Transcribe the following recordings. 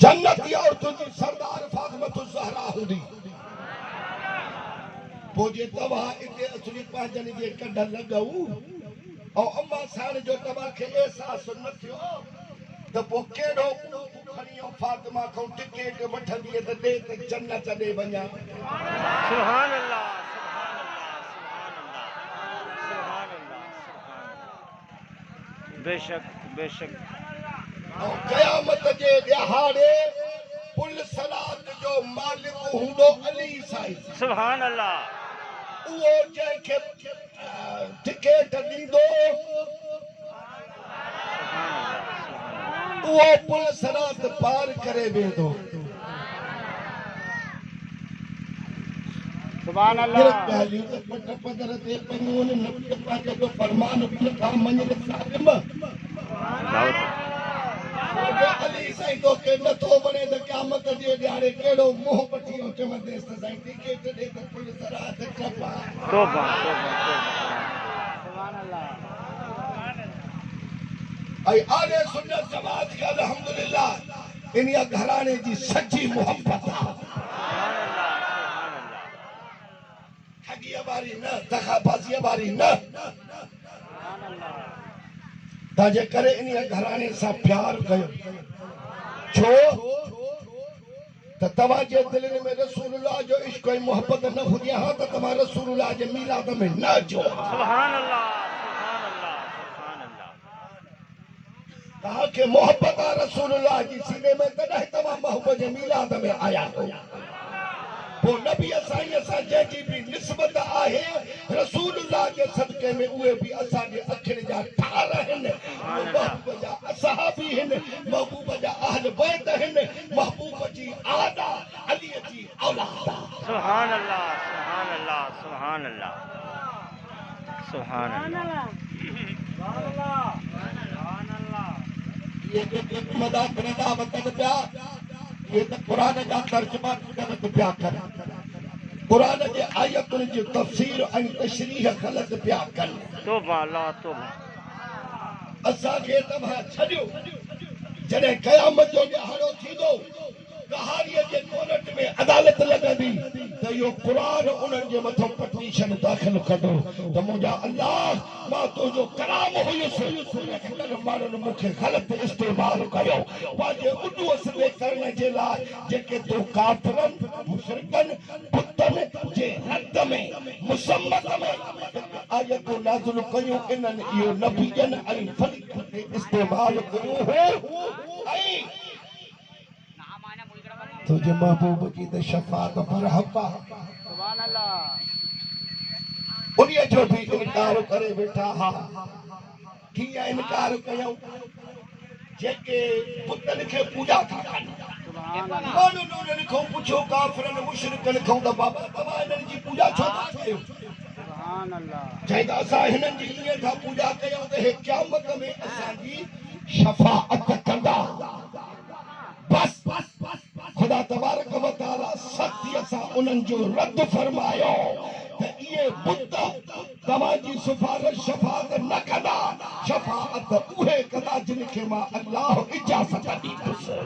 जन्नत और तुझी सरदार फातिमा ज़हरा हुंदी पोजे तवा इते असली पाजन जे कढ लगऊ और अम्मा साण जो तवा के एहसास न थियो त पो केड़ो खणियो फातिमा को टिकट वठंदी त दे त जन्नत दे वञा। सुभान अल्लाह सुभान अल्लाह सुभान अल्लाह सुभान अल्लाह बेशक बेशक। और क़यामत जे दिहाड़े पुल सलात जो मालिक हुंदो अली साईं सुभान अल्लाह वो जंहिंखे टिकट ॾींदो वो पुल सरात पार करे वेंदो। सुभान अल्लाह पट पदर ते पयूं न पाके जो फरमान था मञे साहिब अली साईं तो के नथो बणे त क़यामत जे ॾियारे कहिड़ो मोह पटियो चवंदेसि त साईं टिकट ॾे त पुल सरात कपा तौबा तौबा सुभान अल्लाह। ऐं आले सुन्नत जमात खे अल्हम्दुलिल्लाह इन घराने जी सच्ची मोहब्बत आहे। सुभान अल्लाह सुभान अल्लाह ठगीअ वारी न दगाबाज़ीअ वारी न सुभान अल्लाह तंहिंजे करे इन घराने सां प्यार कयो छो त तव्हांजे दिलनि में रसूलुल्लाह जो इश्क ऐं मोहब्बत न हुजे हा त तव्हां रसूलुल्लाह जे मीलाद में न अचो। सुभान अल्लाह सुभान अल्लाह सुभान अल्लाह। तव्हांखे मोहब्बत आहे रसूलुल्लाह जी सीने में तॾहिं तव्हां मोहब्बत जे मीलाद में आया हो। पोइ नबी साईं सां जंहिंजी बि निस्बत आहे रसूलुल्लाह जे सदके में उहे बि असांजे अखियुनि जा ठार आहिनि महबूब जा असहाबी आहिनि महबूब जा अहल बैत आहिनि महबूब जी आला अलीअ जी औलाद। सुभान अल्लाह सुभान अल्लाह सुभान अल्लाह सुभान अल्लाह सुभान अल्लाह। ये जो मदाद रदा वतन पिया ये त कुरान जा तर्जुमा गलत पिया कनि कुरान जे आयतुनि जी तफ़सीर ऐं तशरीह ग़लत पिया कनि। तौबा अल्लाह तौबा। असांखे तव्हां छॾियो जॾहिं क़यामत जो ॾिहाड़ो थींदो कहाणीअ जे कोर्ट में अदालत लॻंदी त इहो क़ुरान उन्हनि जे मथां पटिशन दाख़िल कंदो त मुंहिंजा अल्लाह मां तुंहिंजो कलाम हुयुसि उन्हनि माण्हुनि मूंखे ग़लति इस्तेमालु कयो पंहिंजे उॾूअ सिधे करण जे लाइ जेके तूं काफ़िरनि मुशरिकनि बुतनि जे रद में मुसम्मत में आयतूं नाज़िल कयूं इन्हनि इहो नबीअनि ऐं फरीक़नि ते इस्तेमालु कयो हो ऐं तुझे महबूब की त शफ़ाअत बरहक़ आहे। सुभान अल्लाह। उन्हीअ जो बि इनकार करे वेठा हा कीअं इनकार कयूं जेके बुतनि खे पूॼा था कनि माण्हुनि उन्हनि खां पुछो काफ़िरनि मुशरिकनि खां त बाबा तव्हां हिननि जी पूॼा छो था कयो सुभान अल्लाह। चई त असां हिननि जी ईअं था पूॼा कयूं त हे क़यामत में असांजी शफ़ाअत कंदा। बस खुदा तबारक व तआला सख्तीअ सां उन्हनि जो रद्द फरमायो त इहे बुत तव्हांजी सिफारिश शफ़ाअत न कंदा शफ़ाअत उहे कंदा जिन खे मां अल्लाह इजाज़त ॾींदुसि।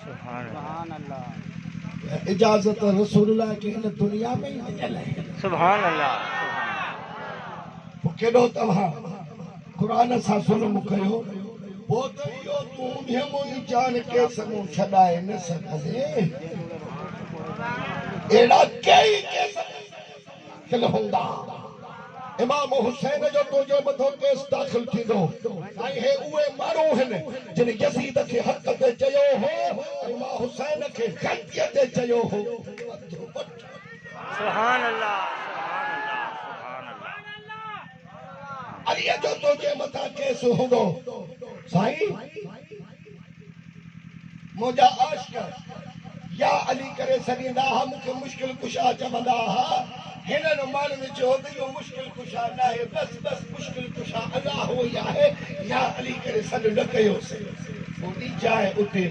सुभान अल्लाह। इजाज़त रसूलुल्लाह खे हिन दुनिया में ई ॾिनल आहे। सुभान अल्लाह। पोइ केॾो तव्हां क़ुरान सां ज़ुल्म कयो पोइ त इहो तूं मुंहिंजी जान के साम्हूं छॾाए न सघंदे अहिड़ा कई केस हूंदा। इमाम हुसैन जो तुंहिंजे मथां केस दाख़िल थींदो ऐं हे उहे माण्हू आहिनि जिन यज़ीद खे हक़ ते चयो हो इमाम हुसैन खे ग़लतीअ ते चयो हो। सुभान अल्लाह सुभान अल्लाह सुभान अल्लाह। अलीअ जो तुंहिंजे मथां केस हूंदो साईं मुंहिंजा आशिक़ या अली करे सघंदा हा मूंखे मुश्किल कुशा चवंदा हा हिननि माण्हुनि चयो त इहो मुश्किल कुशा न आहे बस बस मुश्किल कुशा अलाह ई आहे या अली करे सॾु न कयोसीं ओॾी जाइ उते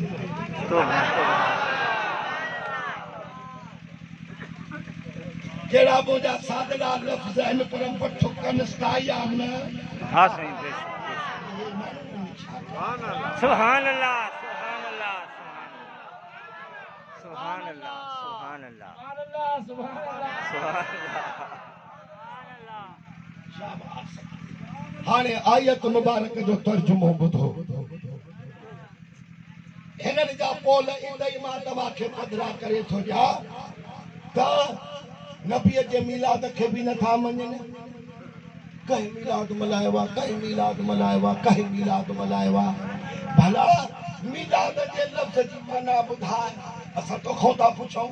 कहिड़ा मुंहिंजा सादड़ा लफ़्ज़ आहिनि पर वठो कनि स्ताई आहे न। हाँ सही बेशक सुभान अल्लाह सुभान अल्लाह सुभान अल्लाह सुभान अल्लाह सुभान अल्लाह। शाबाश। हाणे आयत मुबारक जो तर्जुमो ॿुधो। हिननि जा पोल ईंदई मां तव्हांखे पधरा करे थो ॾियां त नबीअ जे मीलाद खे बि नथा मञनि। कहीं मीलाद मल्हायो आहे, कहीं मीलाद मल्हायो आहे, कहीं मीलाद मल्हायो आहे। भला मीलाद जे लफ़्ज़ जी माना ॿुधाए। असां तोखां था पुछूं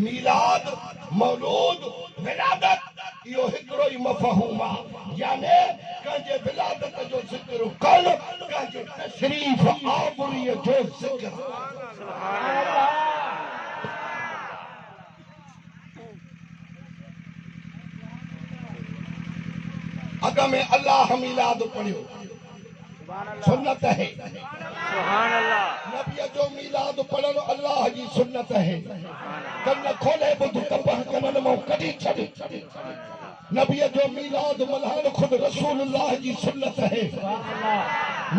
मीलाद मौलूद विलादत इहो हिकिड़ो ई मफ़हूम आहे, यानी कंहिंजे विलादत जो ज़िक्र करणु, कंहिंजे तशरीफ़ आवरीअ जो ज़िक्र। अग में अल्लाह मीलाद पढ़ियो सुन्नत है। सुभान अल्लाह। नबीअ जो मीलाद पढ़णु अल्लाह जी सुन्नत है। कन खोले ॿुध कपह कननि मां कढी छॾ। नबीअ जो मीलाद मल्हाइणु ख़ुदि रसूलुल्लाह जी सुन्नत है।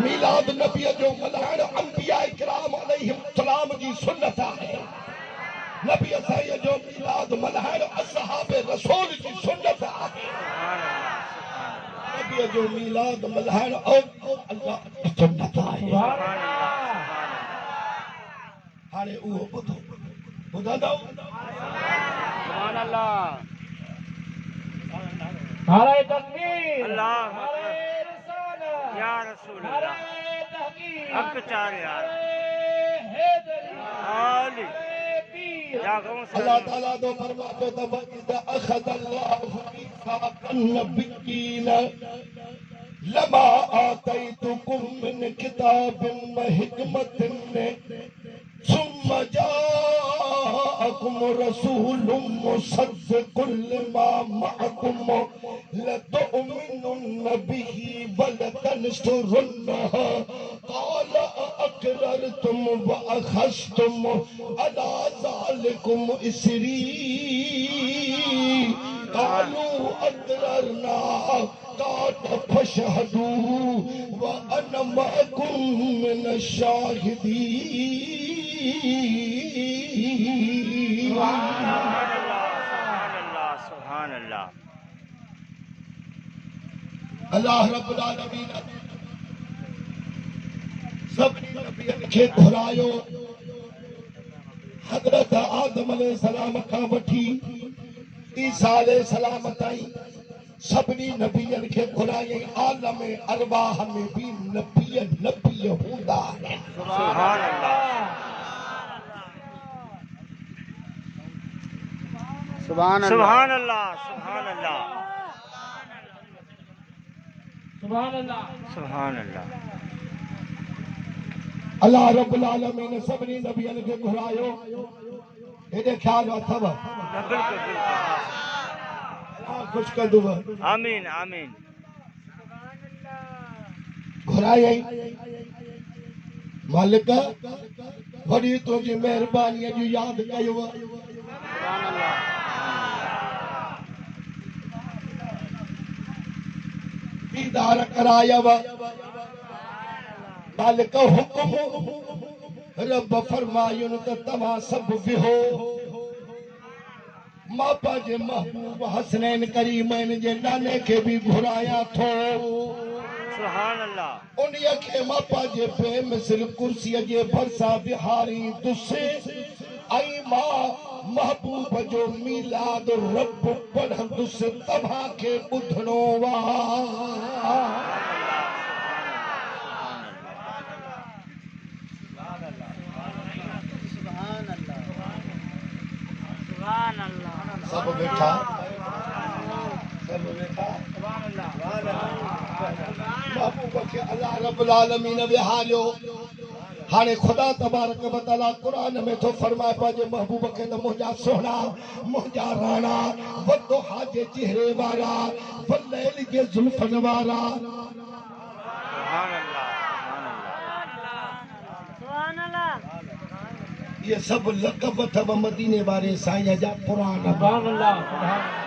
मीलाद नबीअ जो मल्हाइणु अंबिया इकराम अलैहिस्सलाम जी सुन्नत है। नबी साईं जो मीलाद मल्हाइणु असहाब रसूल जी सुन्नत है। नबीअ जो मीलाद मल्हाइणु अल्लाह जी सुन्नत आहे। हाणे उहो ॿुधो ॿुधंदव। सुभान अल्लाह। नारे तकबीर, अल्लाह नारे रिसालत, या रसूल नारे अल्लाह। तहकीक, हक चार यार नारे हैदरी, आली नारे पीर। या गौं अल्लाह ताला तो फरमाते त इदा अखदल्लाहु मीसाक़न नबिय्यीन लमा आतैतुकुम मिन किताबिन व हिकमतिन सुम्मा जाअकुम रसूलुम मुसद्दिकुल लिमा मअकुम लतुमिनुन्न बिही व लतनसुरुन्नह क़ाल अक़ररतुम व अख़ज़्तुम अला ज़ालिकुम इसरी क़ालू अक़ररना क़ाल फशहदू व अना मअकुम मिनश शाहिदीन। सुभान अल्लाह। अल्लाह रब्बुल आलमीन सभिनी नबियनि खे घुरायो। हज़रत आदम अलैहिस्सलाम खां वठी ईसा अलैहिस्सलाम ताईं सभिनी नबियनि खे घुरायई। आलम अरवाह में भी नबी हूंदा आहिनि। सुभान अल्लाह। सुभान सुभान अल्लाह। सुभान अल्लाह। सुभान अल्लाह। सुभान अल्लाह। अल्लाह रब्बुल आलमीन सभिनी नबियनि खे घुरायो। हेॾे ख़्यालु अथव बिल्कुल बिल्कुल। ख़ुशि कंदुव। आमीन आमीन। घुरायई मालिक वॾी तुंहिंजी महिरबानीअ जी यादि कयुव। सुभान अल्लाह। दीदार करायव। मालिक हुकुम रब फरमायुनि त तव्हां सभु विहो। मां पंहिंजे महबूब हसनैन करीमैन जे नाने खे बि घुरायां थो। सुभान अल्लाह। उन्हीअ खे मां पंहिंजे बेमिसल कुर्सीअ जे भरिसां विहारींदुसि ऐं मां महबूब जो मीलाद रब पढ़ंदुसि। तव्हांखे ॿुधणो सुभान अल्लाह। सभु वेठा सभु वेठा। महबूब खे अल्लाह रब्बुल आलमीन विहारियो। हाणे ख़ुदा तबारक व तआला क़ुरान में थो फरमाए पंहिंजे महबूब खे त मुंहिंजा सोना मुंहिंजा राणा वदुहा जे चेहरे वारा वलैल जे ज़ुल्फ़नि वारा। सुभान अल्लाह। सुभान अल्लाह। ये सब लक़ब अथव मदीने वारे साईं जा पुराना। सुभान अल्लाह।